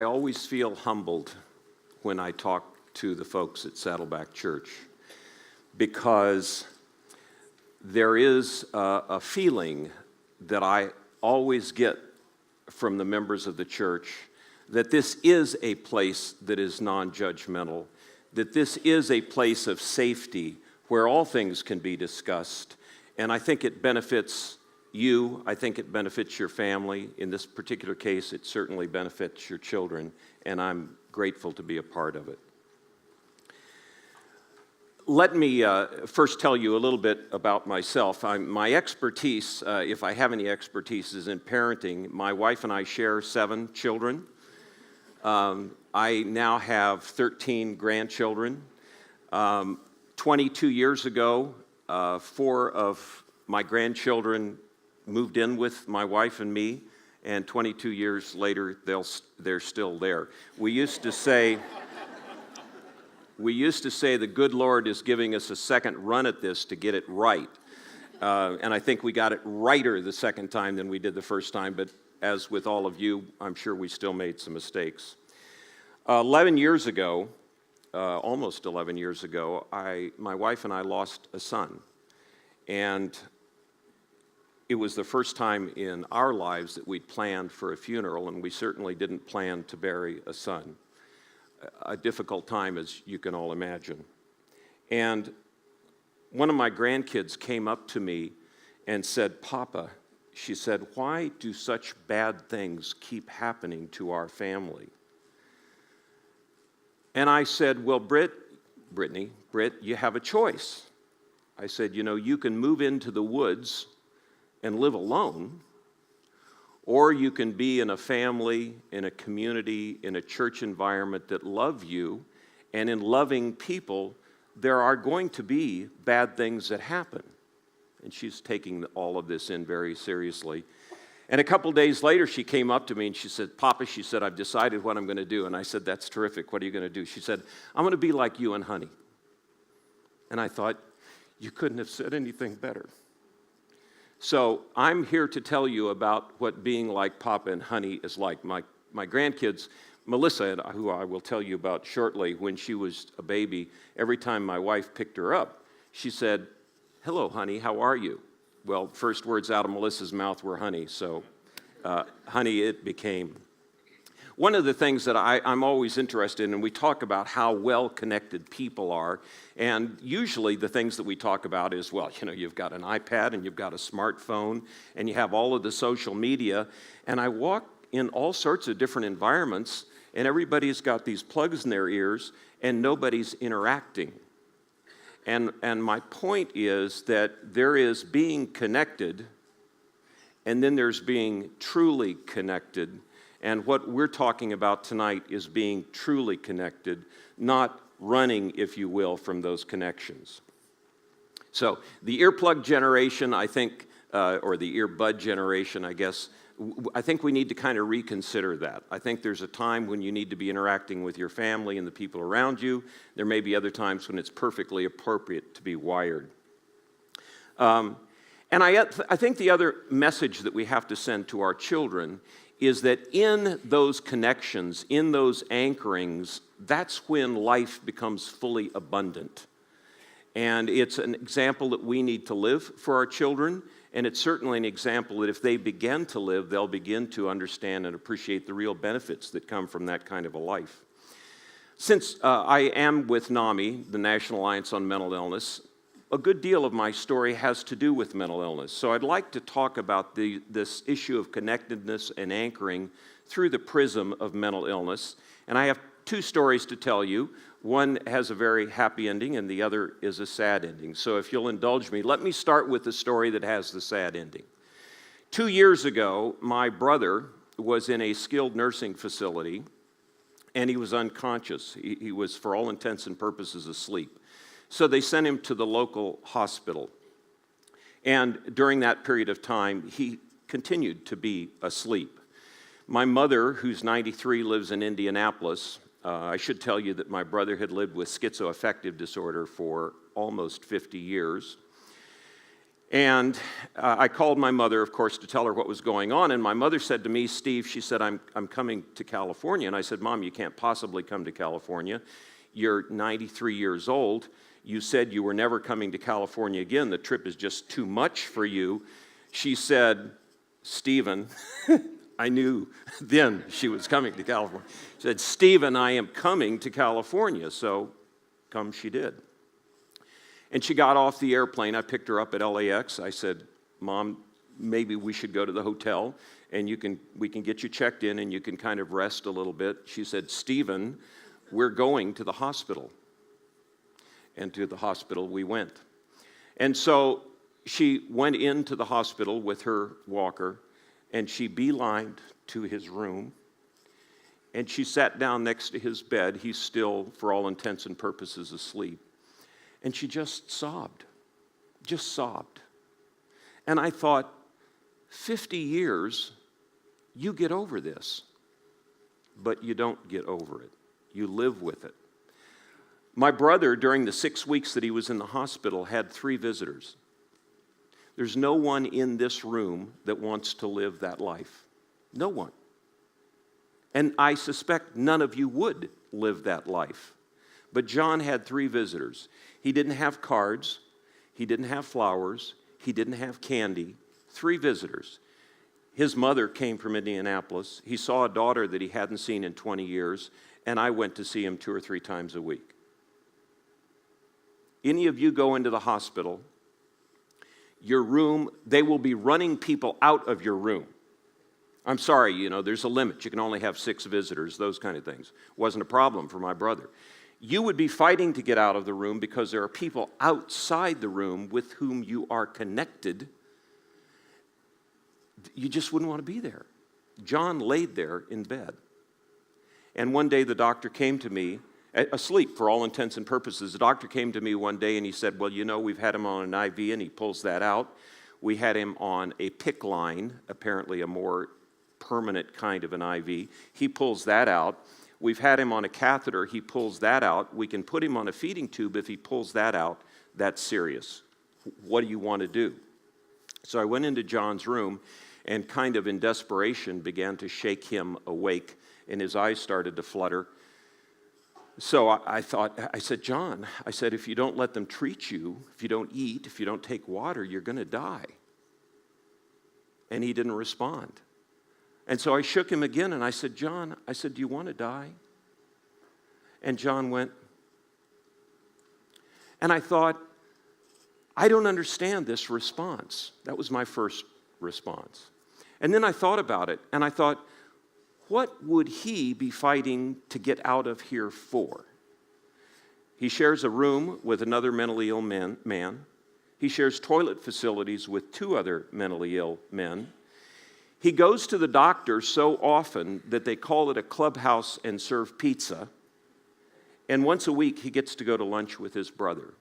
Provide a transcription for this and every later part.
I always feel humbled when I talk to the folks at Saddleback Church because there is a feeling that I always get from the members of the church that this is a place that is non-judgmental, that this is a place of safety where all things can be discussed. And I think it benefits you, I think it benefits your family. In this particular case, it certainly benefits your children, and I'm grateful to be a part of it. Let me first tell you a little bit about myself. My expertise, if I have any expertise, is in parenting. My wife and I share 7 children. I now have 13 grandchildren. 22 years ago, 4 of my grandchildren moved in with my wife and me, and 22 years later, they're still there. We used to say the good Lord is giving us a second run at this to get it right. And I think we got it righter the second time than we did the first time, but as with all of you, I'm sure we still made some mistakes. 11 years ago, almost 11 years ago, my wife and I lost a son. And it was the first time in our lives that we'd planned for a funeral, and we certainly didn't plan to bury a son. A difficult time, as you can all imagine. And one of my grandkids came up to me and said, "Papa," she said, "why do such bad things keep happening to our family?" And I said, "Well, Britt, you have a choice." I said, "You can move into the woods and live alone, or you can be in a family, in a community, in a church environment that love you, and in loving people, there are going to be bad things that happen." And she's taking all of this in very seriously. And a couple days later, she came up to me and she said, "Papa," she said, "I've decided what I'm going to do." And I said, "That's terrific. What are you going to do?" She said, "I'm going to be like you and Honey." And I thought, you couldn't have said anything better. So I'm here to tell you about what being like Papa and Honey is like. My grandkids, Melissa, who I will tell you about shortly, when she was a baby, every time my wife picked her up, she said, "Hello, Honey, how are you?" Well, first words out of Melissa's mouth were Honey, so Honey it became. One of the things that I'm always interested in, and we talk about how well-connected people are, and usually the things that we talk about is, well, you've got an iPad, and you've got a smartphone, and you have all of the social media, and I walk in all sorts of different environments, and everybody's got these plugs in their ears, and nobody's interacting. And my point is that there is being connected, and then there's being truly connected. And what we're talking about tonight is being truly connected, not running, if you will, from those connections. So the earplug generation, I think, or the earbud generation, I guess, I think we need to kind of reconsider that. I think there's a time when you need to be interacting with your family and the people around you. There may be other times when it's perfectly appropriate to be wired. And I think the other message that we have to send to our children is that in those connections, in those anchorings, that's when life becomes fully abundant. And it's an example that we need to live for our children, and it's certainly an example that if they begin to live, they'll begin to understand and appreciate the real benefits that come from that kind of a life. Since I am with NAMI, the National Alliance on Mental Illness, a good deal of my story has to do with mental illness. So I'd like to talk about this issue of connectedness and anchoring through the prism of mental illness. And I have 2 stories to tell you. One has a very happy ending, and the other is a sad ending. So if you'll indulge me, let me start with the story that has the sad ending. 2 years ago, my brother was in a skilled nursing facility, and he was unconscious. He was, for all intents and purposes, asleep. So they sent him to the local hospital. And during that period of time, he continued to be asleep. My mother, who's 93, lives in Indianapolis. I should tell you that my brother had lived with schizoaffective disorder for almost 50 years. And I called my mother, of course, to tell her what was going on. And my mother said to me, Steve, she said, I'm coming to California. And I said, Mom, you can't possibly come to California. You're 93 years old. You said you were never coming to California again. The trip is just too much for you. She said, Stephen, I knew then she was coming to California. She said, Stephen, I am coming to California. So come she did. And she got off the airplane. I picked her up at LAX. I said, Mom, maybe we should go to the hotel and we can get you checked in and you can kind of rest a little bit. She said, Stephen, we're going to the hospital. And to the hospital we went. And so she went into the hospital with her walker and she beelined to his room. And she sat down next to his bed. He's still, for all intents and purposes, asleep. And she just sobbed. And I thought, 50 years, you get over this. But you don't get over it. You live with it. My brother, during the 6 weeks that he was in the hospital, had 3 visitors. There's no one in this room that wants to live that life. No one. And I suspect none of you would live that life. But John had 3 visitors. He didn't have cards. He didn't have flowers. He didn't have candy. 3 visitors. His mother came from Indianapolis. He saw a daughter that he hadn't seen in 20 years, and I went to see him 2 or 3 times a week. Any of you go into the hospital, your room, they will be running people out of your room. I'm sorry, there's a limit. You can only have 6 visitors, those kind of things. Wasn't a problem for my brother. You would be fighting to get out of the room because there are people outside the room with whom you are connected. You just wouldn't want to be there. John laid there in bed. And one day the doctor came to me, asleep for all intents and purposes. The doctor came to me one day and he said, well, we've had him on an IV, and he pulls that out. We had him on a PICC line, apparently a more permanent kind of an IV. He pulls that out. We've had him on a catheter. He pulls that out. We can put him on a feeding tube. If he pulls that out, that's serious. What do you want to do? So I went into John's room and kind of in desperation began to shake him awake, and his eyes started to flutter. So I said, John, if you don't let them treat you, if you don't eat, if you don't take water, you're going to die. And he didn't respond. And so I shook him again, and I said, John, do you want to die? And John went. And I thought, I don't understand this response. That was my first response. And then I thought about it, and I thought, what would he be fighting to get out of here for? He shares a room with another mentally ill man. He shares toilet facilities with 2 other mentally ill men. He goes to the doctor so often that they call it a clubhouse and serve pizza. And once a week, he gets to go to lunch with his brother.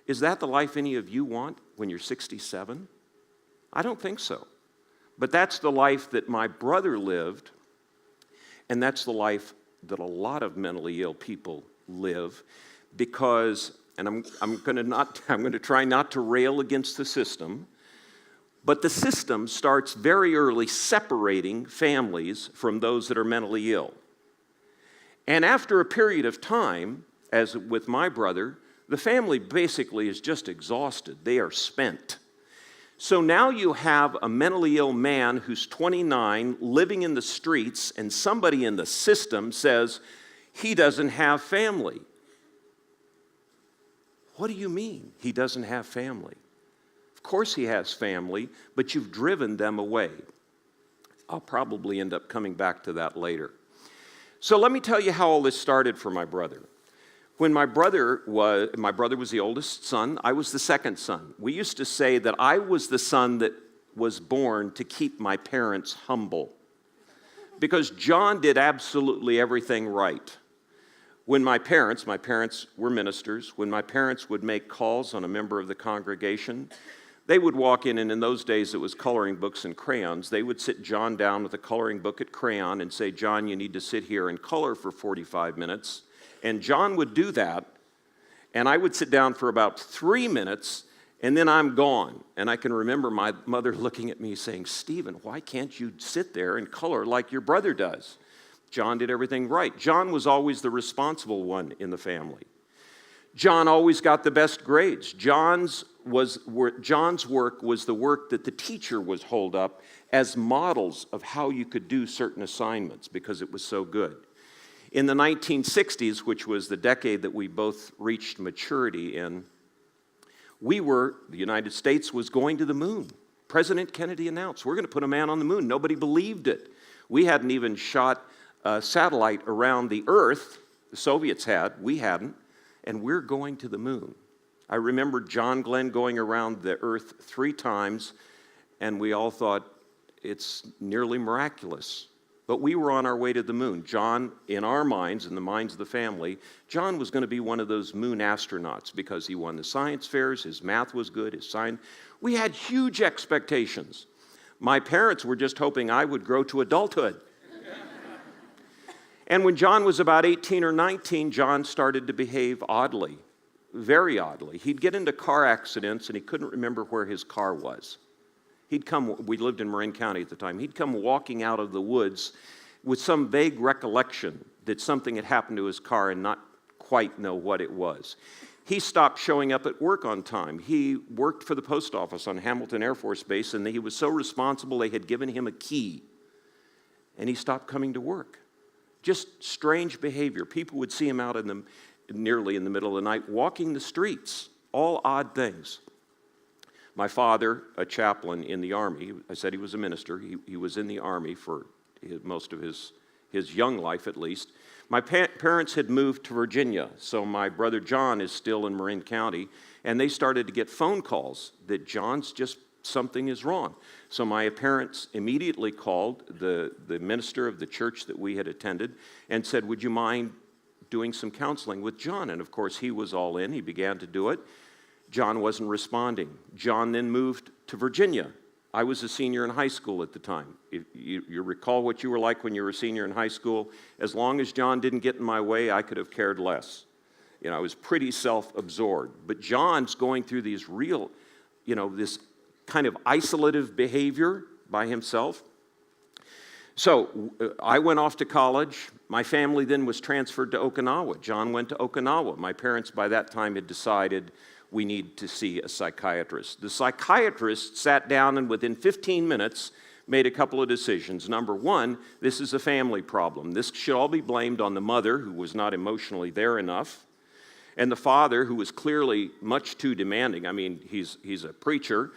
Is that the life any of you want when you're 67? I don't think so. But that's the life that my brother lived, and that's the life that a lot of mentally ill people live, because, and I'm going to try not to rail against the system, but the system starts very early separating families from those that are mentally ill. And after a period of time, as with my brother, the family basically is just exhausted. They are spent. So now you have a mentally ill man who's 29, living in the streets, and somebody in the system says he doesn't have family. What do you mean he doesn't have family? Of course he has family, but you've driven them away. I'll probably end up coming back to that later. So let me tell you how all this started for my brother. When my brother was the oldest son, I was the second son. We used to say that I was the son that was born to keep my parents humble, because John did absolutely everything right. When my parents were ministers, when my parents would make calls on a member of the congregation, they would walk in, and in those days it was coloring books and crayons. They would sit John down with a coloring book at crayon and say, John, you need to sit here and color for 45 minutes. And John would do that, and I would sit down for about 3 minutes, And then I'm gone. And I can remember my mother looking at me saying, Stephen, why can't you sit there and color like your brother does? John did everything right. John was always the responsible one in the family. John always got the best grades. John's work was the work that the teacher was hold up as models of how you could do certain assignments because it was so good. In the 1960s, which was the decade that we both reached maturity in, the United States was going to the moon. President Kennedy announced, we're going to put a man on the moon. Nobody believed it. We hadn't even shot a satellite around the Earth. The Soviets had, we hadn't, and we're going to the moon. I remember John Glenn going around the Earth 3 times, and we all thought it's nearly miraculous. But we were on our way to the moon. John, in our minds, in the minds of the family, John was going to be one of those moon astronauts because he won the science fairs, his math was good, his science. We had huge expectations. My parents were just hoping I would grow to adulthood. And when John was about 18 or 19, John started to behave oddly, very oddly. He'd get into car accidents and he couldn't remember where his car was. We lived in Marin County at the time, he'd come walking out of the woods with some vague recollection that something had happened to his car and not quite know what it was. He stopped showing up at work on time. He worked for the post office on Hamilton Air Force Base, and he was so responsible they had given him a key, and he stopped coming to work. Just strange behavior. People would see him out nearly in the middle of the night walking the streets, all odd things. My father, a chaplain in the Army, I said he was a minister, he was in the Army for most of his young life at least. My parents had moved to Virginia, so my brother John is still in Marin County, and they started to get phone calls that something is wrong. So my parents immediately called the minister of the church that we had attended and said, would you mind doing some counseling with John? And of course he was all in, he began to do it. John wasn't responding. John then moved to Virginia. I was a senior in high school at the time. If you recall what you were like when you were a senior in high school, as long as John didn't get in my way, I could have cared less. I was pretty self-absorbed. But John's going through these this kind of isolative behavior by himself. So I went off to college. My family then was transferred to Okinawa. John went to Okinawa. My parents by that time had decided we need to see a psychiatrist. The psychiatrist sat down and within 15 minutes made a couple of decisions. Number one, this is a family problem. This should all be blamed on the mother, who was not emotionally there enough, and the father, who was clearly much too demanding. I mean, he's a preacher,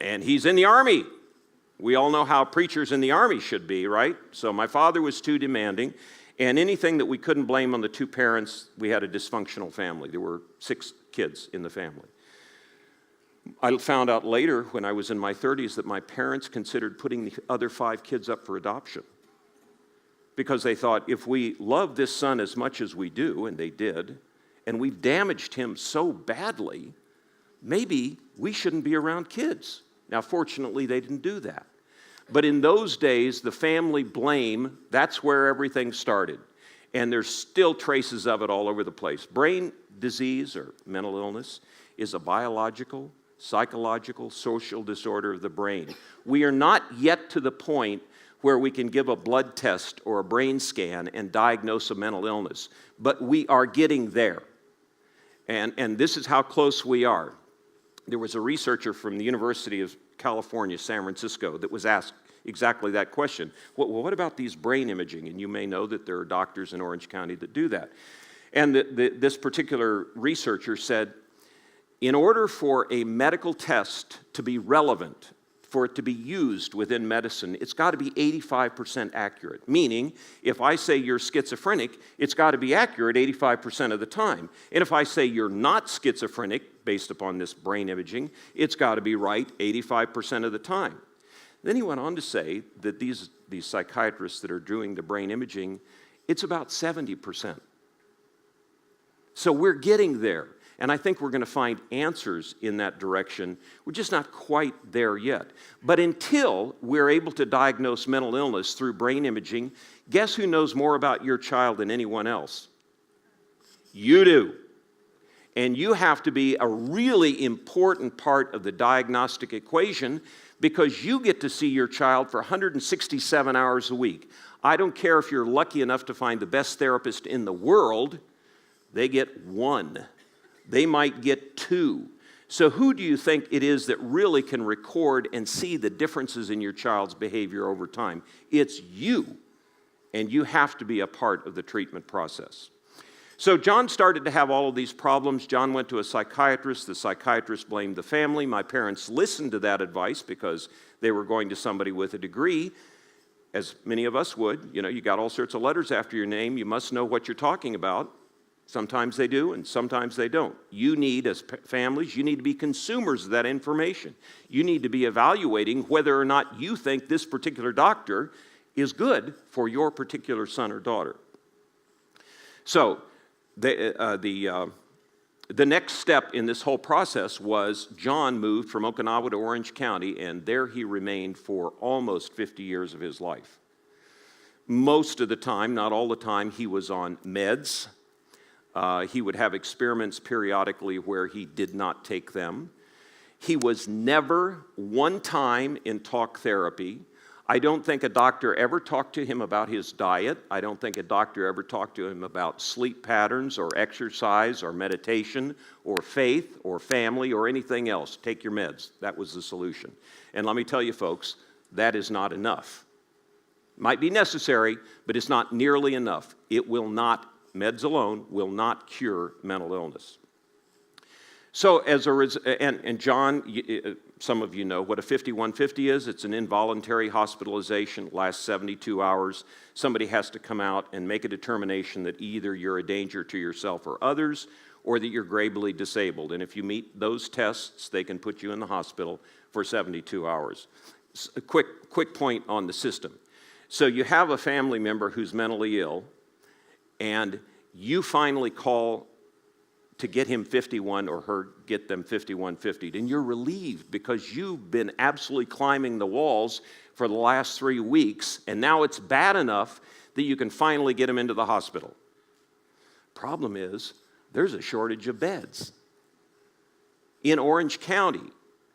and he's in the Army. We all know how preachers in the Army should be, right? So my father was too demanding, and anything that we couldn't blame on the 2 parents, we had a dysfunctional family. There were 6 kids in the family. I found out later, when I was in my 30s, that my parents considered putting the other 5 kids up for adoption because they thought, if we love this son as much as we do, and they did, and we've damaged him so badly, maybe we shouldn't be around kids. Now, fortunately, they didn't do that. But in those days, the family blame, that's where everything started. And there's still traces of it all over the place. Brain disease or mental illness is a biological, psychological, social disorder of the brain. We are not yet to the point where we can give a blood test or a brain scan and diagnose a mental illness, but we are getting there. And this is how close we are. There was a researcher from the University of California, San Francisco, that was asked exactly that question. Well, what about these brain imaging? And you may know that there are doctors in Orange County that do that. And this particular researcher said, in order for a medical test to be relevant, for it to be used within medicine, it's got to be 85% accurate. Meaning, if I say you're schizophrenic, it's got to be accurate 85% of the time. And if I say you're not schizophrenic, based upon this brain imaging, it's got to be right 85% of the time. Then he went on to say that these psychiatrists that are doing the brain imaging, it's about 70%. So we're getting there. And I think we're going to find answers in that direction. We're just not quite there yet. But until we're able to diagnose mental illness through brain imaging, guess who knows more about your child than anyone else? You do. And you have to be a really important part of the diagnostic equation because you get to see your child for 167 hours a week. I don't care if you're lucky enough to find the best therapist in the world, they get one. They might get two. So who do you think it is that really can record and see the differences in your child's behavior over time? It's you, and you have to be a part of the treatment process. So John started to have all of these problems. John went to a psychiatrist. The psychiatrist blamed the family. My parents listened to that advice because they were going to somebody with a degree, as many of us would. You know, you got all sorts of letters after your name. You must know what you're talking about. Sometimes they do, and sometimes they don't. You need, as families, you need to be consumers of that information. You need to be evaluating whether or not you think this particular doctor is good for your particular son or daughter. So, the next step in this whole process was John moved from Okinawa to Orange County, and there he remained for almost 50 years of his life. Most of the time, not all the time, he was on meds. He would have experiments periodically where he did not take them. He was never one time in talk therapy. I don't think a doctor ever talked to him about his diet. I don't think a doctor ever talked to him about sleep patterns or exercise or meditation or faith or family or anything else. Take your meds. That was the solution. And let me tell you, folks, that is not enough. Might be necessary, but it's not nearly enough. Meds alone will not cure mental illness. So and John, some of you know what a 5150 is. It's an involuntary hospitalization, lasts 72 hours. Somebody has to come out and make a determination that either you're a danger to yourself or others, or that you're gravely disabled. And if you meet those tests, they can put you in the hospital for 72 hours. A quick point on the system. So you have a family member who's mentally ill, and you finally call to get him 51 or her get them 5150'd, and you're relieved because you've been absolutely climbing the walls for the last 3 weeks, and now it's bad enough that you can finally get him into the hospital. Problem is, there's a shortage of beds. In Orange County,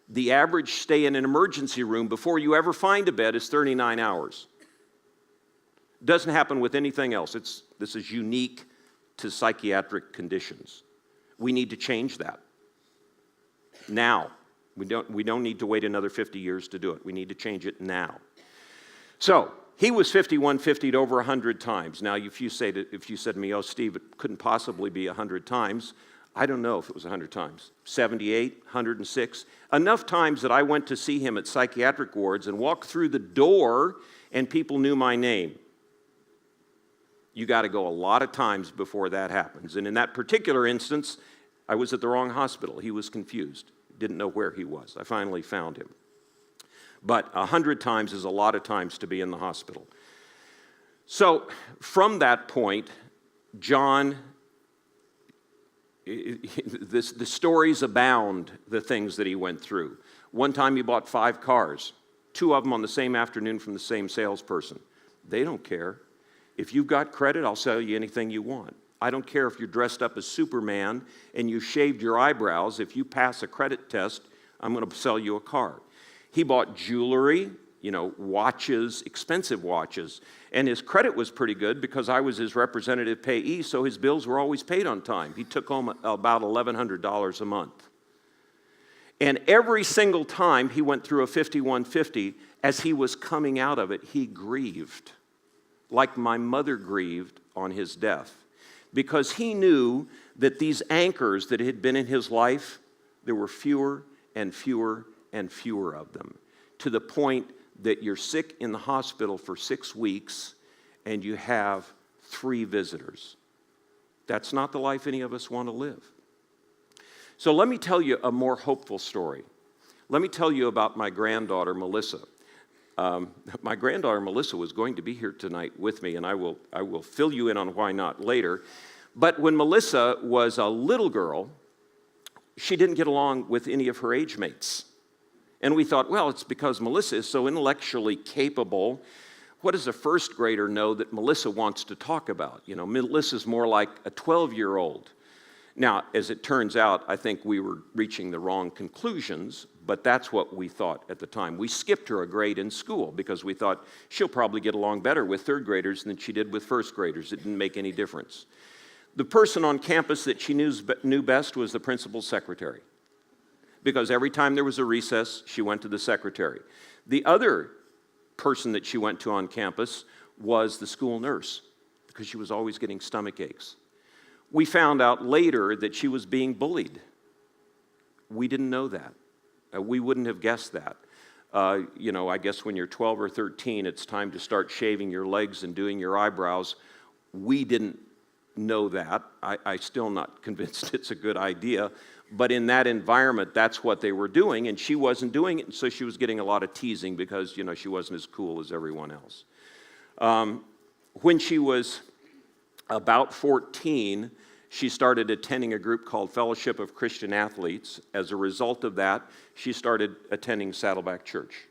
the average stay in an emergency room before you ever find a bed is 39 hours. Doesn't happen with anything else. This is unique to psychiatric conditions. We need to change that. Now. We don't need to wait another 50 years to do it. We need to change it now. So, he was 5150'd over 100 times. Now, if you said to me, oh, Steve, it couldn't possibly be 100 times, I don't know if it was 100 times. 78, 106. Enough times that I went to see him at psychiatric wards and walked through the door and people knew my name. You got to go a lot of times before that happens. And in that particular instance, I was at the wrong hospital. He was confused, didn't know where he was. I finally found him. But 100 times is a lot of times to be in the hospital. So from that point, John, the stories abound, the things that he went through. One time he bought 5 cars, 2 of them on the same afternoon from the same salesperson. They don't care. If you've got credit, I'll sell you anything you want. I don't care if you're dressed up as Superman and you shaved your eyebrows. If you pass a credit test, I'm going to sell you a car. He bought jewelry, watches, expensive watches. And his credit was pretty good because I was his representative payee, so his bills were always paid on time. He took home about $1,100 a month. And every single time he went through a 5150, as he was coming out of it, he grieved. Like my mother grieved on his death, because he knew that these anchors that had been in his life, there were fewer and fewer and fewer of them, to the point that you're sick in the hospital for 6 weeks and you have 3 visitors. That's not the life any of us want to live. So let me tell you a more hopeful story. Let me tell you about my granddaughter, Melissa. My granddaughter Melissa was going to be here tonight with me, and I will fill you in on why not later. But when Melissa was a little girl, she didn't get along with any of her age mates. And we thought, well, it's because Melissa is so intellectually capable. What does a first grader know that Melissa wants to talk about? Melissa's more like a 12-year-old. Now, as it turns out, I think we were reaching the wrong conclusions, but that's what we thought at the time. We skipped her a grade in school because we thought she'll probably get along better with third graders than she did with first graders. It didn't make any difference. The person on campus that she knew best was the principal's secretary, because every time there was a recess, she went to the secretary. The other person that she went to on campus was the school nurse, because she was always getting stomach aches. We found out later that she was being bullied. We didn't know that. We wouldn't have guessed that. I guess when you're 12 or 13, it's time to start shaving your legs and doing your eyebrows. We didn't know that. I'm still not convinced it's a good idea. But in that environment, that's what they were doing, and she wasn't doing it, and so she was getting a lot of teasing because, she wasn't as cool as everyone else. When she was about 14, she started attending a group called Fellowship of Christian Athletes. As a result of that, she started attending Saddleback Church.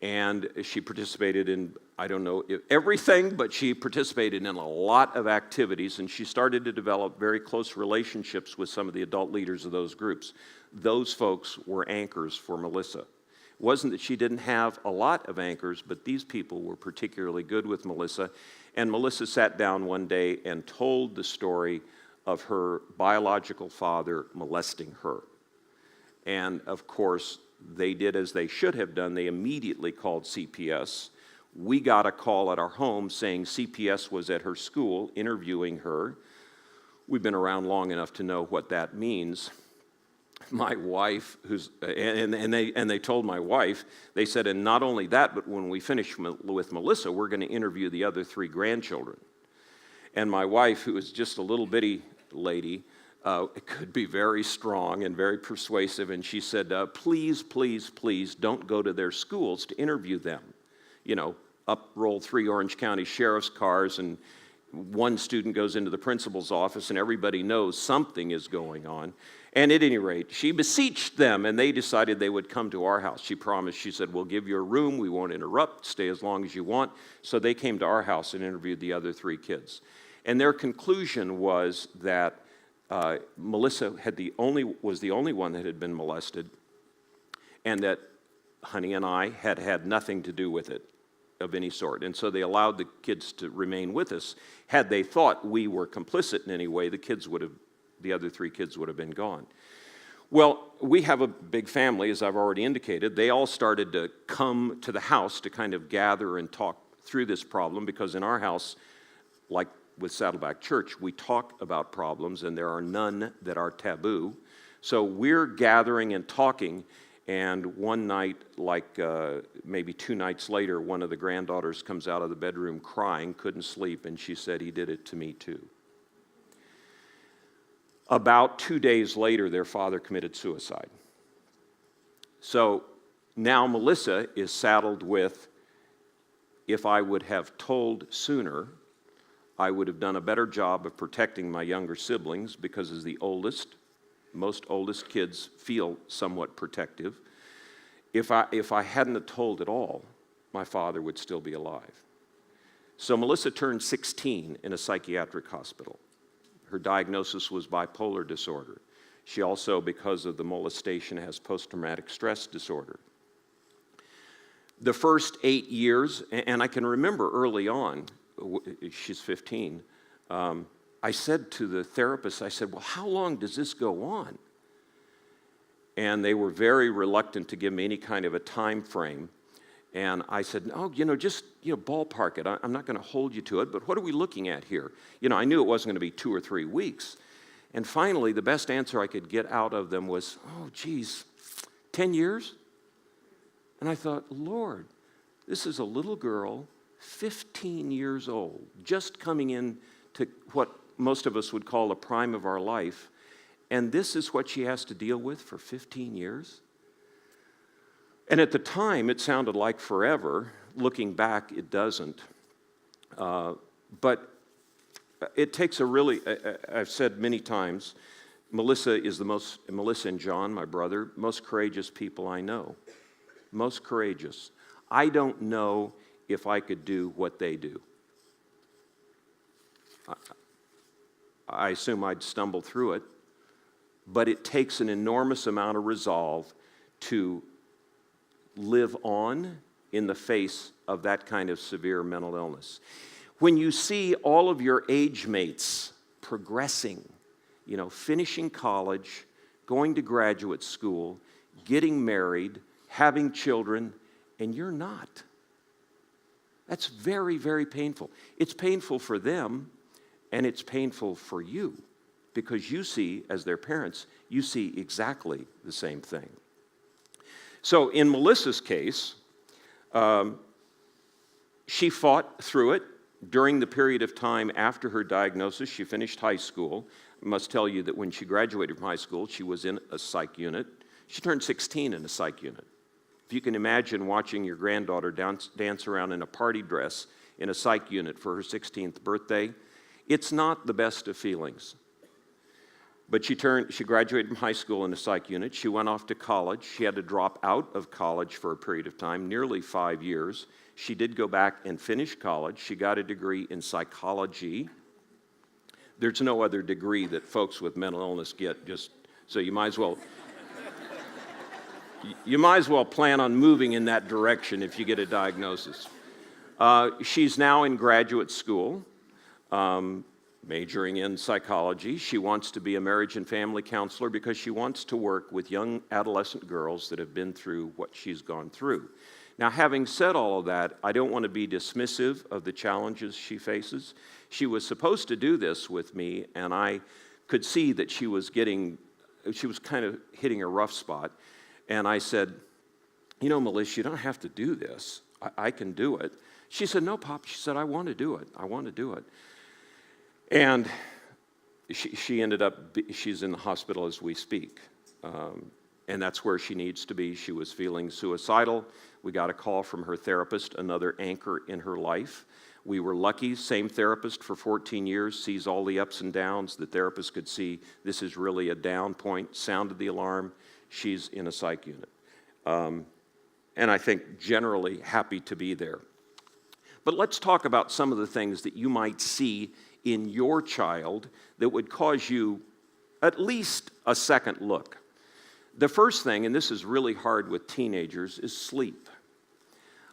And she participated in, I don't know everything, but she participated in a lot of activities, and she started to develop very close relationships with some of the adult leaders of those groups. Those folks were anchors for Melissa. It wasn't that she didn't have a lot of anchors, but these people were particularly good with Melissa. And Melissa sat down one day and told the story of her biological father molesting her. And of course, they did as they should have done. They immediately called CPS. We got a call at our home saying CPS was at her school interviewing her. We've been around long enough to know what that means. My wife, and they told my wife, they said, and not only that, but when we finish with Melissa, we're going to interview the other 3 grandchildren. And my wife, who is just a little bitty lady, could be very strong and very persuasive, and she said, please, please, please don't go to their schools to interview them. Up roll 3 Orange County sheriff's cars, and one student goes into the principal's office, and everybody knows something is going on. And at any rate, she beseeched them, and they decided they would come to our house. She promised, she said, we'll give you a room, we won't interrupt, stay as long as you want. So they came to our house and interviewed the other 3 kids. And their conclusion was that Melissa was the only one that had been molested, and that Honey and I had had nothing to do with it of any sort. And so they allowed the kids to remain with us. Had they thought we were complicit in any way, the other 3 kids would have been gone. Well, we have a big family, as I've already indicated. They all started to come to the house to kind of gather and talk through this problem, because in our house, like with Saddleback Church, we talk about problems, and there are none that are taboo. So we're gathering and talking, and one night, maybe 2 nights later, one of the granddaughters comes out of the bedroom crying, couldn't sleep, and she said, he did it to me too. About 2 days later, their father committed suicide. So now Melissa is saddled with, if I would have told sooner, I would have done a better job of protecting my younger siblings, because as the oldest, most oldest kids feel somewhat protective. If I hadn't have told at all, my father would still be alive. So Melissa turned 16 in a psychiatric hospital. Her diagnosis was bipolar disorder. She also, because of the molestation, has post-traumatic stress disorder. The first 8 years, and I can remember early on, she's 15, I said to the therapist, I said, well, how long does this go on? And they were very reluctant to give me any kind of a time frame. And I said, oh, just ballpark it. I'm not going to hold you to it, but what are we looking at here? I knew it wasn't going to be 2 or 3 weeks. And finally, the best answer I could get out of them was, oh, geez, 10 years? And I thought, Lord, this is a little girl, 15 years old, just coming in to what most of us would call the prime of our life, and this is what she has to deal with for 15 years? And at the time, it sounded like forever. Looking back, it doesn't. But it takes I've said many times, Melissa and John, my brother, most courageous people I know. Most courageous. I don't know if I could do what they do. I assume I'd stumble through it. But it takes an enormous amount of resolve to live on in the face of that kind of severe mental illness. When you see all of your age mates progressing, finishing college, going to graduate school, getting married, having children, and you're not. That's very, very painful. It's painful for them, and it's painful for you, because you see, as their parents, you see exactly the same thing. So in Melissa's case, she fought through it. During the period of time after her diagnosis, she finished high school. I must tell you that when she graduated from high school, she was in a psych unit. She turned 16 in a psych unit. If you can imagine watching your granddaughter dance around in a party dress in a psych unit for her 16th birthday, it's not the best of feelings. But she graduated from high school in a psych unit. She went off to college. She had to drop out of college for a period of time, nearly 5 years. She did go back and finish college. She got a degree in psychology. There's no other degree that folks with mental illness get, so you might as well plan on moving in that direction if you get a diagnosis. She's now in graduate school, majoring in psychology. She wants to be a marriage and family counselor because she wants to work with young adolescent girls that have been through what she's gone through. Now, having said all of that, I don't want to be dismissive of the challenges she faces. She was supposed to do this with me, and I could see that she was kind of hitting a rough spot. And I said, Melissa, you don't have to do this. I can do it. She said, no, Pop. She said, I want to do it. I want to do it. And she ended up, she's in the hospital as we speak. And that's where she needs to be. She was feeling suicidal. We got a call from her therapist, another anchor in her life. We were lucky, same therapist for 14 years, sees all the ups and downs. The therapist could see this is really a down point, sounded the alarm. She's in a psych unit. And I think generally happy to be there. But let's talk about some of the things that you might see in your child that would cause you at least a second look. The first thing, and this is really hard with teenagers, is sleep.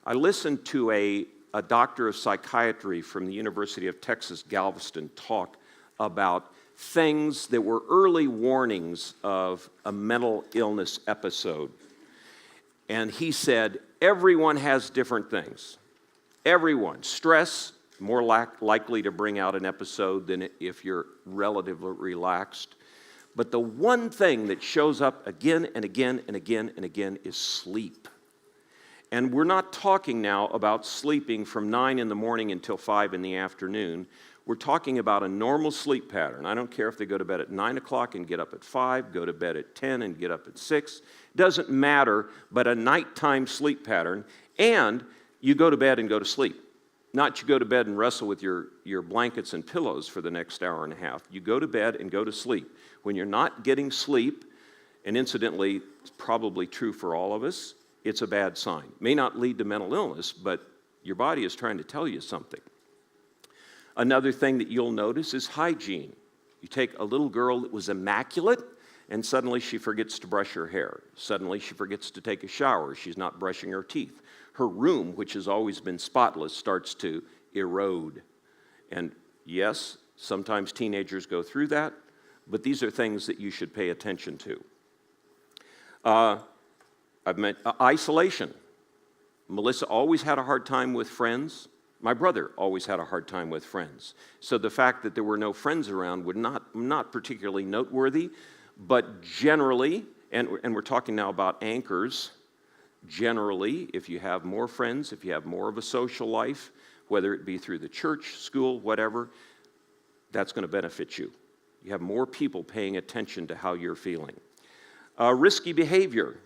I listened to a doctor of psychiatry from the University of Texas, Galveston, talk about things that were early warnings of a mental illness episode. And he said, everyone has different things. Everyone. Stress, more likely to bring out an episode than if you're relatively relaxed. But the one thing that shows up again and again and again and again is sleep. And we're not talking now about sleeping from 9 in the morning until 5 in the afternoon. We're talking about a normal sleep pattern. I don't care if they go to bed at 9 o'clock and get up at 5, go to bed at 10 and get up at 6. Doesn't matter, but a nighttime sleep pattern. And you go to bed and go to sleep. Not you go to bed and wrestle with your blankets and pillows for the next hour and a half. You go to bed and go to sleep. When you're not getting sleep, and incidentally, it's probably true for all of us, it's a bad sign. May not lead to mental illness, but your body is trying to tell you something. Another thing that you'll notice is hygiene. You take a little girl that was immaculate, and suddenly she forgets to brush her hair. Suddenly she forgets to take a shower. She's not brushing her teeth. Her room, which has always been spotless, starts to erode. And yes, sometimes teenagers go through that, but these are things that you should pay attention to. I've meant isolation. Melissa always had a hard time with friends. My brother always had a hard time with friends. So the fact that there were no friends around would not particularly noteworthy, but generally, and we're talking now about anchors, generally, if you have more friends, if you have more of a social life, whether it be through the church, school, whatever, that's going to benefit you. You have more people paying attention to how you're feeling. Risky behavior.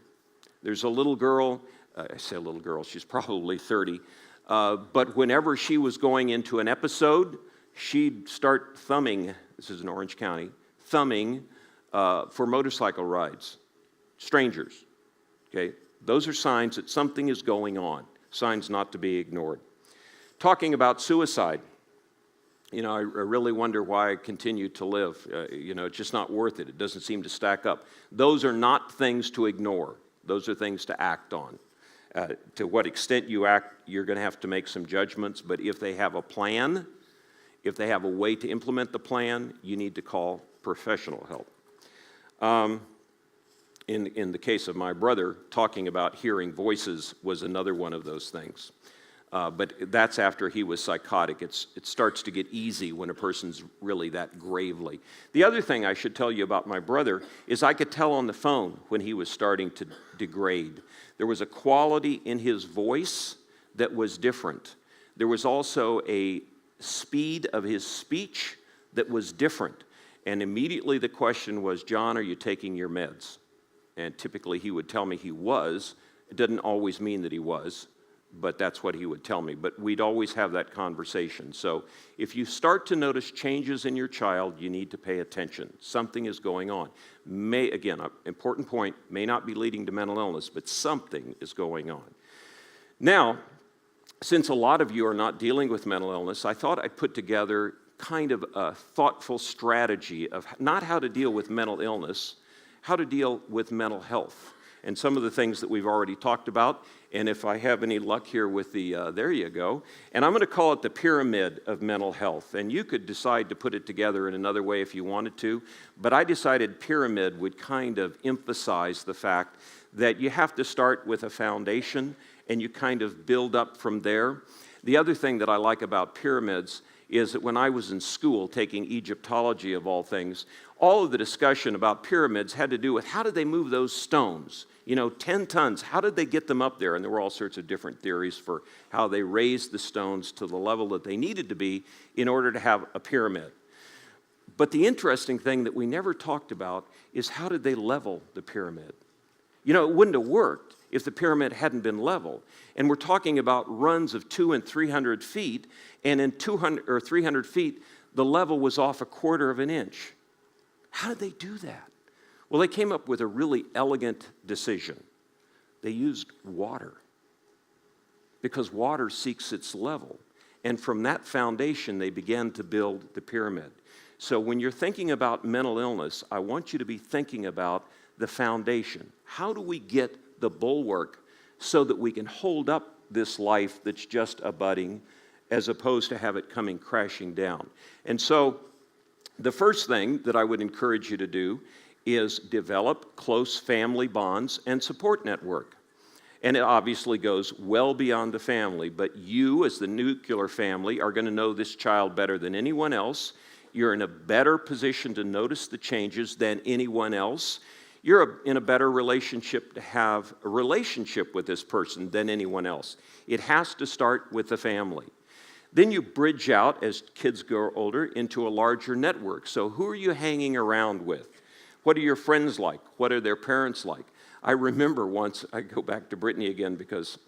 There's a little girl, I say a little girl, she's probably 30, but whenever she was going into an episode, she'd start thumbing, this is in Orange County, thumbing for motorcycle rides. Strangers, okay? Those are signs that something is going on, signs not to be ignored. Talking about suicide. I really wonder why I continue to live. It's just not worth it. It doesn't seem to stack up. Those are not things to ignore. Those are things to act on. To what extent you act, you're going to have to make some judgments, but if they have a plan, if they have a way to implement the plan, you need to call professional help. In the case of my brother, talking about hearing voices was another one of those things. But that's after he was psychotic. It starts to get easy when a person's really that gravely. The other thing I should tell you about my brother is I could tell on the phone when he was starting to degrade. There was a quality in his voice that was different. There was also a speed of his speech that was different. And immediately the question was, John, are you taking your meds? And typically he would tell me he was. It didn't always mean that he was, but that's what he would tell me. But we'd always have that conversation. So if you start to notice changes in your child, you need to pay attention. Something is going on. Again, an important point, may not be leading to mental illness, but something is going on. Now, since a lot of you are not dealing with mental illness, I thought I'd put together kind of a thoughtful strategy of not how to deal with mental illness, how to deal with mental health. And some of the things that we've already talked about, and if I have any luck here with the, there you go, and I'm going to call it the pyramid of mental health. And you could decide to put it together in another way if you wanted to, but I decided pyramid would kind of emphasize the fact that you have to start with a foundation and you kind of build up from there. The other thing that I like about pyramids is that when I was in school taking Egyptology of all things, all of the discussion about pyramids had to do with how did they move those stones? 10 tons, how did they get them up there? And there were all sorts of different theories for how they raised the stones to the level that they needed to be in order to have a pyramid. But the interesting thing that we never talked about is how did they level the pyramid? It wouldn't have worked if the pyramid hadn't been level. And we're talking about runs of 200 and 300 feet, and in 200 or 300 feet, the level was off 1/4 of an inch. How did they do that? Well, they came up with a really elegant decision. They used water, because water seeks its level. And from that foundation, they began to build the pyramid. So when you're thinking about mental illness, I want you to be thinking about the foundation. How do we get the bulwark so that we can hold up this life that's just a budding, as opposed to have it coming crashing down? And so the first thing that I would encourage you to do is develop close family bonds and support network. And it obviously goes well beyond the family, but you as the nuclear family are going to know this child better than anyone else. You're in a better position to notice the changes than anyone else. You're in a better relationship to have a relationship with this person than anyone else. It has to start with the family. Then you bridge out, as kids grow older, into a larger network. So who are you hanging around with? What are your friends like? What are their parents like? I remember once, I go back to Brittany again because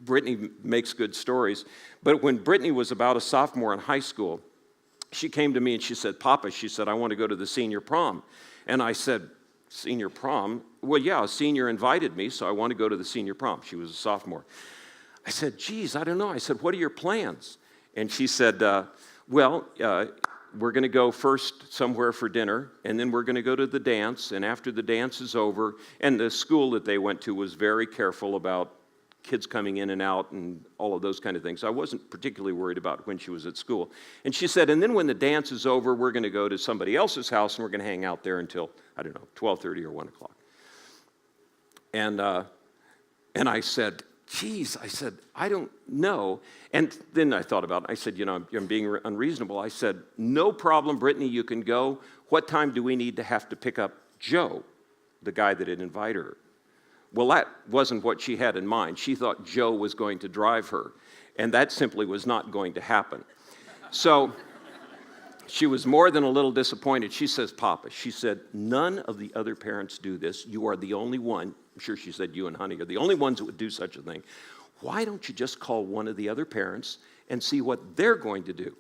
Brittany makes good stories, but when Brittany was about a sophomore in high school, she came to me and she said, Papa, she said, I want to go to the senior prom. And I said, senior prom? Well, yeah, a senior invited me, so I want to go to the senior prom. She was a sophomore. I said, geez, I don't know. I said, what are your plans? And she said, we're going to go first somewhere for dinner, and then we're going to go to the dance, and after the dance is over, and the school that they went to was very careful about kids coming in and out and all of those kind of things. I wasn't particularly worried about when she was at school. And she said, and then when the dance is over, we're going to go to somebody else's house, and we're going to hang out there until, 12:30 or 1 o'clock. And I said, geez, I said, I don't know. And then I thought about it. I said, I'm being unreasonable. I said, no problem, Brittany, you can go. What time do we need to have to pick up Joe, the guy that had invited her? Well, that wasn't what she had in mind. She thought Joe was going to drive her, and that simply was not going to happen. So she was more than a little disappointed. She says, Papa, she said, none of the other parents do this. You are the only one. I'm sure she said you and Honey are the only ones that would do such a thing. Why don't you just call one of the other parents and see what they're going to do?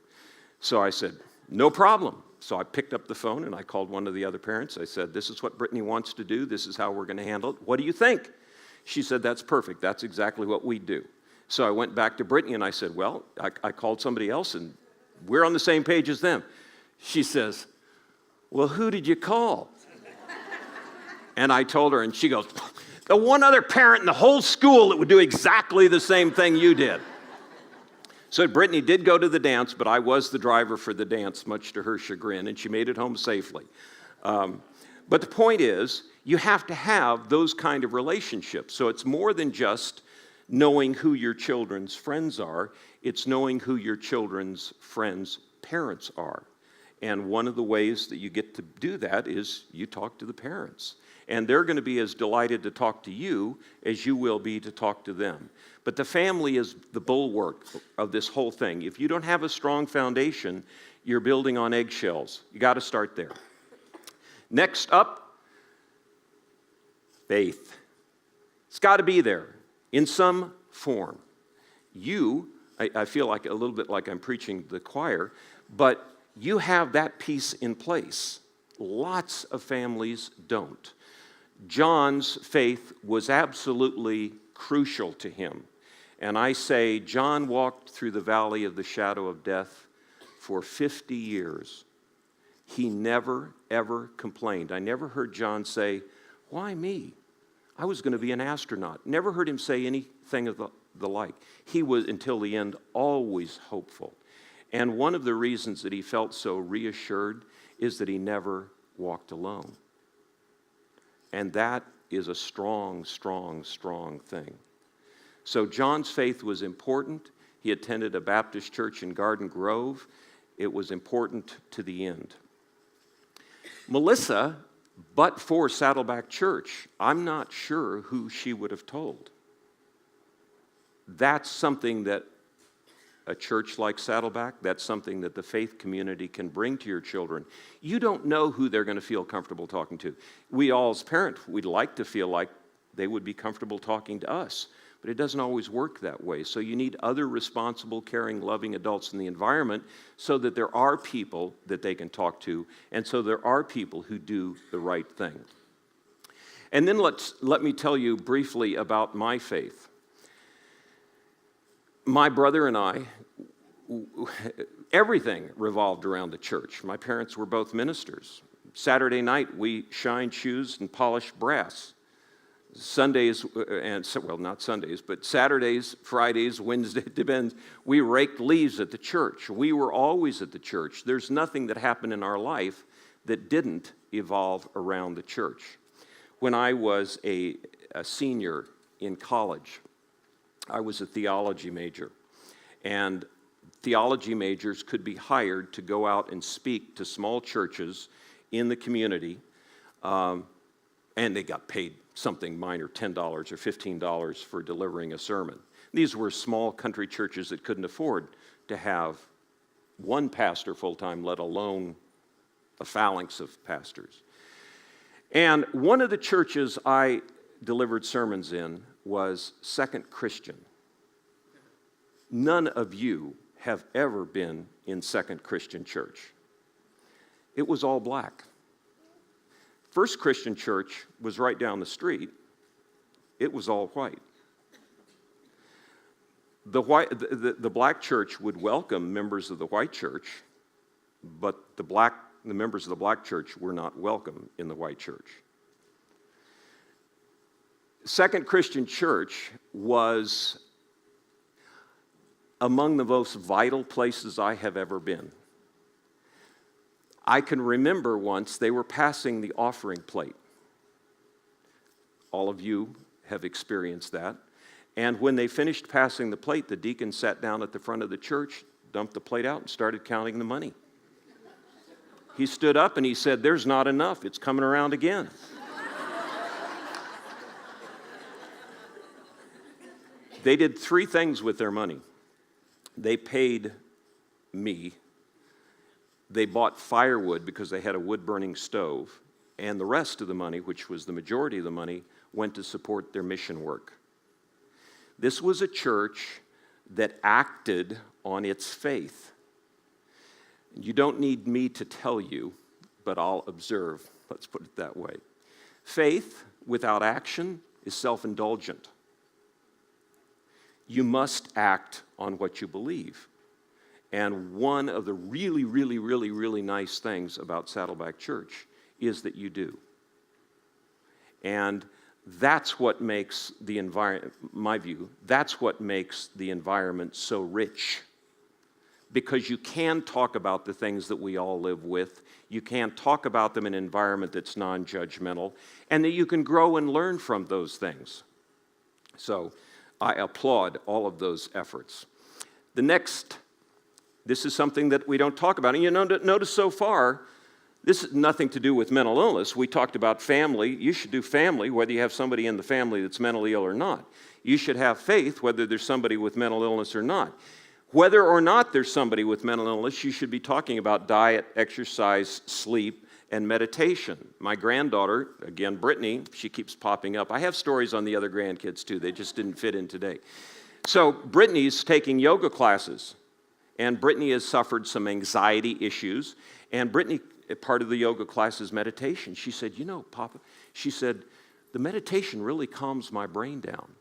So I said, no problem. So I picked up the phone and I called one of the other parents. I said, this is what Brittany wants to do. This is how we're going to handle it. What do you think? She said, that's perfect. That's exactly what we do. So I went back to Brittany and I said, well, I called somebody else and We're on the same page as them. She says, well, who did you call? And I told her, and she goes, the one other parent in the whole school that would do exactly the same thing you did. So Brittany did go to the dance, but I was the driver for the dance, much to her chagrin, and she made it home safely. But the point is, you have to have those kind of relationships. So it's more than just knowing who your children's friends are. It's knowing who your children's friends' parents are. And one of the ways that you get to do that is you talk to the parents. And they're going to be as delighted to talk to you as you will be to talk to them. But the family is the bulwark of this whole thing. If you don't have a strong foundation, you're building on eggshells. You got to start there. Next up, faith. It's got to be there in some form. I feel like a little bit like I'm preaching to the choir, but you have that piece in place. Lots of families don't. John's faith was absolutely crucial to him. And I say, John walked through the valley of the shadow of death for 50 years. He never, ever complained. I never heard John say, why me? I was going to be an astronaut. Never heard him say anything of the like. He was, until the end, always hopeful. And one of the reasons that he felt so reassured is that he never walked alone. And that is a strong, strong, strong thing. So John's faith was important. He attended a Baptist church in Garden Grove. It was important to the end. Melissa, but for Saddleback Church, I'm not sure who she would have told. That's something that a church like Saddleback, that's something that the faith community can bring to your children. You don't know who they're going to feel comfortable talking to. We all as parents, we'd like to feel like they would be comfortable talking to us, but it doesn't always work that way. So you need other responsible, caring, loving adults in the environment so that there are people that they can talk to, and so there are people who do the right thing. And then let me tell you briefly about my faith. My brother and I, everything revolved around the church. My parents were both ministers. Saturday night, we shined shoes and polished brass. Sundays, not Sundays, but Saturdays, Fridays, Wednesdays, depends. We raked leaves at the church. We were always at the church. There's nothing that happened in our life that didn't evolve around the church. When I was a senior in college, I was a theology major, and theology majors could be hired to go out and speak to small churches in the community, and they got paid something minor, $10 or $15 for delivering a sermon. These were small country churches that couldn't afford to have one pastor full-time, let alone a phalanx of pastors. And one of the churches I delivered sermons in was Second Christian. None of you have ever been in Second Christian Church. It was all black. First Christian Church was right down the street. It was all white. The black church would welcome members of the white church, but the members of the black church were not welcome in the white church. Second Christian Church was among the most vital places I have ever been. I can remember once they were passing the offering plate. All of you have experienced that. And when they finished passing the plate, the deacon sat down at the front of the church, dumped the plate out, and started counting the money. He stood up and he said, "There's not enough. It's coming around again." They did 3 things with their money. They paid me. They bought firewood because they had a wood-burning stove. And the rest of the money, which was the majority of the money, went to support their mission work. This was a church that acted on its faith. You don't need me to tell you, but I'll observe. Let's put it that way. Faith without action is self-indulgent. You must act on what you believe. And one of the really, really, really, really nice things about Saddleback Church is that you do. And that's what makes the environment, my view, that's what makes the environment so rich. Because you can talk about the things that we all live with. You can talk about them in an environment that's non-judgmental, and that you can grow and learn from those things. So I applaud all of those efforts. The next, this is something that we don't talk about. And you notice so far, this is nothing to do with mental illness. We talked about family. You should do family, whether you have somebody in the family that's mentally ill or not. You should have faith, whether there's somebody with mental illness or not. Whether or not there's somebody with mental illness, you should be talking about diet, exercise, sleep, and meditation. My granddaughter, again, Brittany, she keeps popping up. I have stories on the other grandkids too. They just didn't fit in today. So Brittany's taking yoga classes, and Brittany has suffered some anxiety issues, and Brittany, part of the yoga class is meditation. She said, you know, Papa, she said, the meditation really calms my brain down.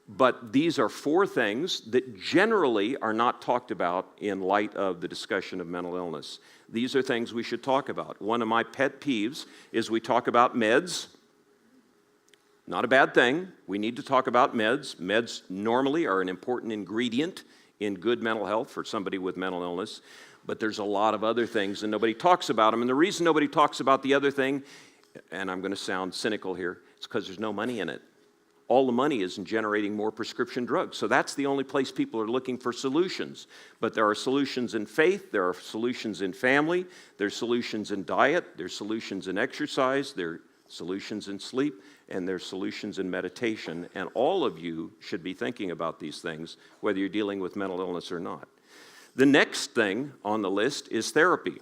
But these are 4 things that generally are not talked about in light of the discussion of mental illness. These are things we should talk about. One of my pet peeves is we talk about meds. Not a bad thing. We need to talk about meds. Meds normally are an important ingredient in good mental health for somebody with mental illness. But there's a lot of other things, and nobody talks about them. And the reason nobody talks about the other thing, and I'm going to sound cynical here, it's because there's no money in it. All the money is in generating more prescription drugs. So that's the only place people are looking for solutions. But there are solutions in faith, there are solutions in family, there's solutions in diet, there's solutions in exercise, there are solutions in sleep, and there's solutions in meditation. And all of you should be thinking about these things, whether you're dealing with mental illness or not. The next thing on the list is therapy.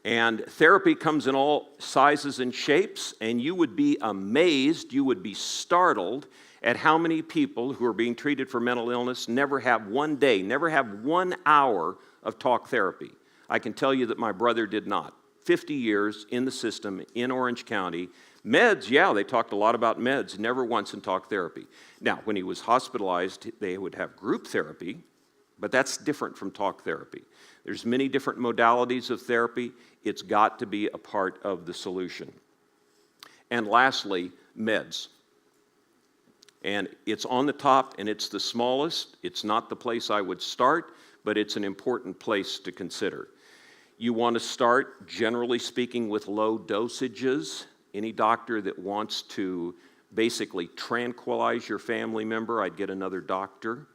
And therapy comes in all sizes and shapes, and you would be amazed, you would be startled at how many people who are being treated for mental illness never have one day, never have 1 hour of talk therapy. I can tell you that my brother did not. 50 years in the system in Orange County. Meds, yeah, they talked a lot about meds, never once in talk therapy. Now, when he was hospitalized, they would have group therapy, but that's different from talk therapy. There's many different modalities of therapy. It's got to be a part of the solution. And lastly, meds. And it's on the top, and it's the smallest. It's not the place I would start, but it's an important place to consider. You want to start, generally speaking, with low dosages. Any doctor that wants to basically tranquilize your family member, I'd get another doctor.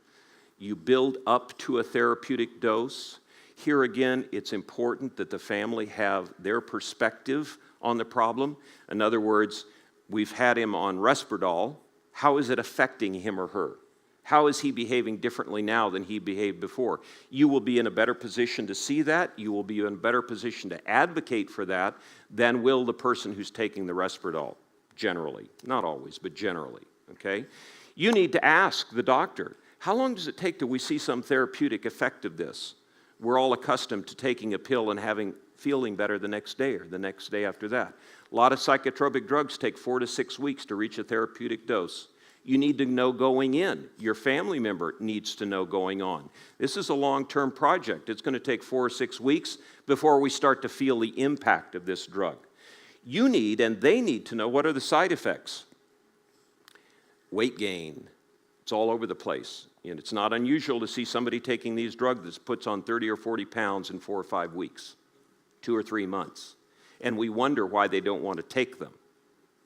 You build up to a therapeutic dose. Here again, it's important that the family have their perspective on the problem. In other words, we've had him on Risperdal. How is it affecting him or her? How is he behaving differently now than he behaved before? You will be in a better position to see that. You will be in a better position to advocate for that than will the person who's taking the Risperdal, generally. Not always, but generally, okay? You need to ask the doctor, how long does it take till we see some therapeutic effect of this? We're all accustomed to taking a pill and feeling better the next day or the next day after that. A lot of psychotropic drugs take 4 to 6 weeks to reach a therapeutic dose. You need to know going in. Your family member needs to know going on. This is a long-term project. It's going to take 4 or 6 weeks before we start to feel the impact of this drug. You need, and they need to know, what are the side effects? Weight gain. It's all over the place. And it's not unusual to see somebody taking these drugs that puts on 30 or 40 pounds in 4 or 5 weeks, 2 or 3 months. And we wonder why they don't want to take them.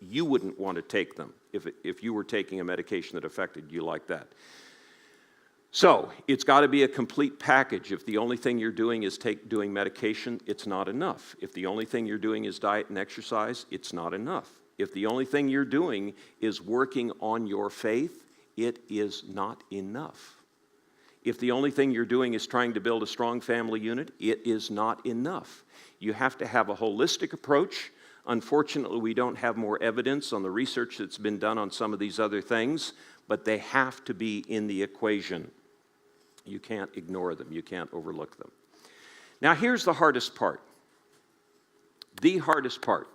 You wouldn't want to take them if you were taking a medication that affected you like that. So it's got to be a complete package. If the only thing you're doing is doing medication, it's not enough. If the only thing you're doing is diet and exercise, it's not enough. If the only thing you're doing is working on your faith, it is not enough. If the only thing you're doing is trying to build a strong family unit, it is not enough. You have to have a holistic approach. Unfortunately, we don't have more evidence on the research that's been done on some of these other things, but they have to be in the equation. You can't ignore them. You can't overlook them. Now, here's the hardest part. The hardest part.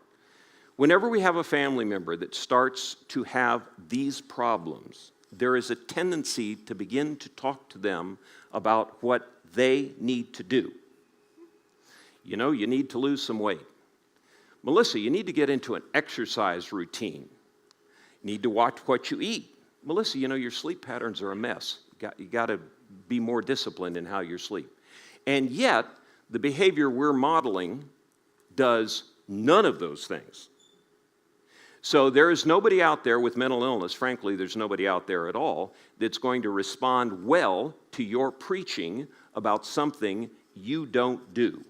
Whenever we have a family member that starts to have these problems, there is a tendency to begin to talk to them about what they need to do. You know, you need to lose some weight. Melissa, you need to get into an exercise routine. You need to watch what you eat. Melissa, you know, your sleep patterns are a mess. You got to be more disciplined in how you sleep. And yet, the behavior we're modeling does none of those things. So there is nobody out there with mental illness, frankly, there's nobody out there at all, that's going to respond well to your preaching about something you don't do.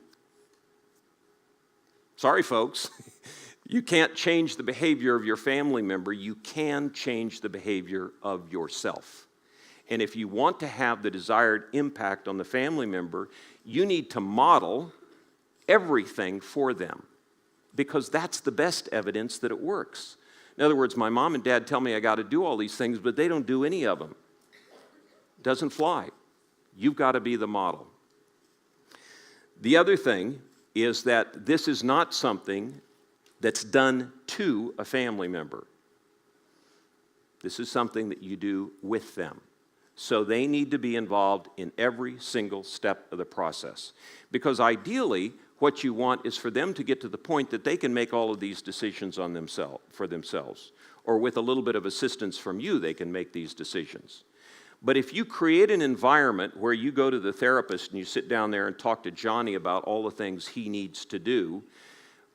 Sorry, folks. You can't change the behavior of your family member. You can change the behavior of yourself. And if you want to have the desired impact on the family member, you need to model everything for them, because that's the best evidence that it works. In other words, my mom and dad tell me I got to do all these things, but they don't do any of them. Doesn't fly. You've got to be the model. The other thing is that this is not something that's done to a family member. This is something that you do with them. So they need to be involved in every single step of the process. Because ideally, what you want is for them to get to the point that they can make all of these decisions for themselves. Or with a little bit of assistance from you, they can make these decisions. But if you create an environment where you go to the therapist and you sit down there and talk to Johnny about all the things he needs to do,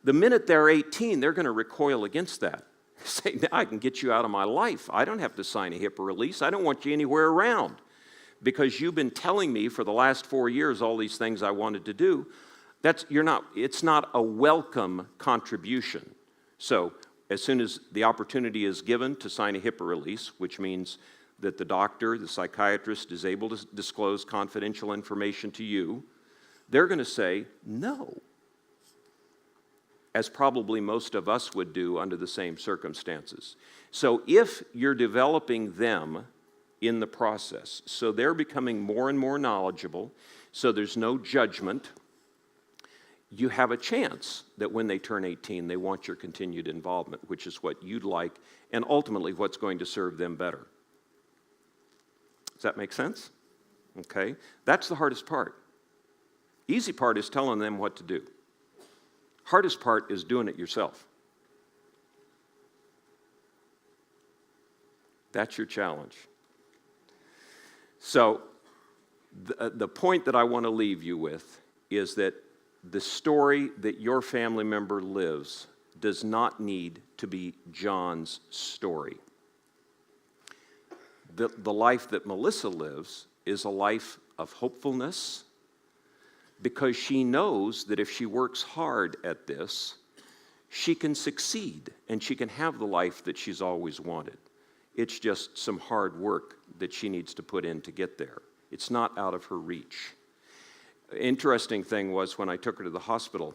the minute they're 18, they're going to recoil against that. Say, I can get you out of my life. I don't have to sign a HIPAA release. I don't want you anywhere around because you've been telling me for the last 4 years all these things I wanted to do. It's not a welcome contribution. So as soon as the opportunity is given to sign a HIPAA release, which means that the doctor, the psychiatrist, is able to disclose confidential information to you, they're going to say no, as probably most of us would do under the same circumstances. So if you're developing them in the process, so they're becoming more and more knowledgeable, so there's no judgment, you have a chance that when they turn 18, they want your continued involvement, which is what you'd like, and ultimately what's going to serve them better. Does that make sense? Okay. That's the hardest part. Easy part is telling them what to do. Hardest part is doing it yourself. That's your challenge. So the point that I want to leave you with is that the story that your family member lives does not need to be John's story. The life that Melissa lives is a life of hopefulness, because she knows that if she works hard at this, she can succeed and she can have the life that she's always wanted. It's just some hard work that she needs to put in to get there. It's not out of her reach. Interesting thing was when I took her to the hospital,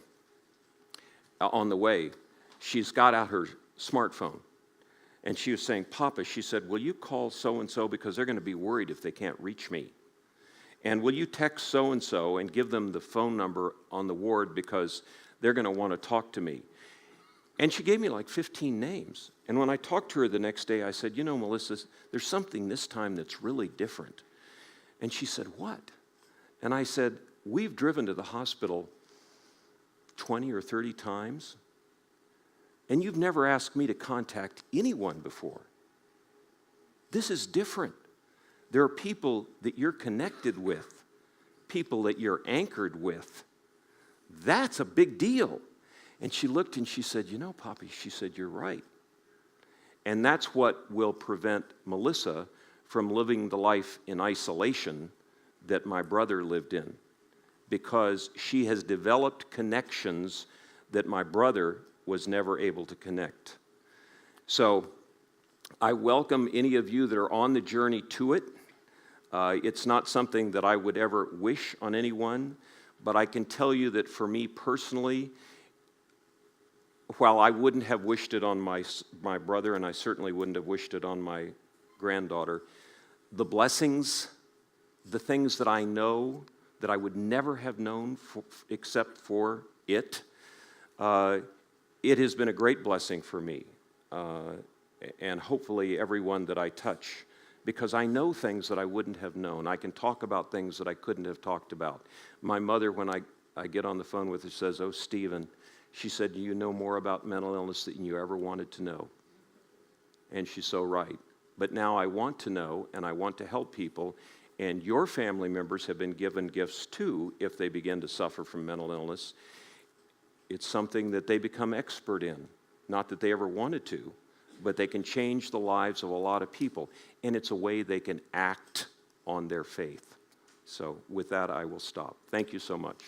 on the way, she's got out her smartphone. And she was saying, Papa, she said, will you call so-and-so because they're going to be worried if they can't reach me? And will you text so-and-so and give them the phone number on the ward because they're going to want to talk to me? And she gave me like 15 names. And when I talked to her the next day, I said, you know, Melissa, there's something this time that's really different. And she said, what? And I said, we've driven to the hospital 20 or 30 times, and you've never asked me to contact anyone before. This is different. There are people that you're connected with, people that you're anchored with. That's a big deal. And she looked and she said, you know, Poppy, she said, you're right. And that's what will prevent Melissa from living the life in isolation that my brother lived in, because she has developed connections that my brother was never able to connect. So I welcome any of you that are on the journey to it. It's not something that I would ever wish on anyone, but I can tell you that for me personally, while I wouldn't have wished it on my brother, and I certainly wouldn't have wished it on my granddaughter, the blessings, the things that I know that I would never have known except for it, it has been a great blessing for me. And hopefully everyone that I touch because I know things that I wouldn't have known. I can talk about things that I couldn't have talked about. My mother, when I get on the phone with her, says, "Oh, Stephen," she said, "you know more about mental illness than you ever wanted to know." And she's so right. But now I want to know, and I want to help people, and your family members have been given gifts too if they begin to suffer from mental illness. It's something that they become expert in. Not that they ever wanted to, but they can change the lives of a lot of people, and it's a way they can act on their faith. So with that, I will stop. Thank you so much.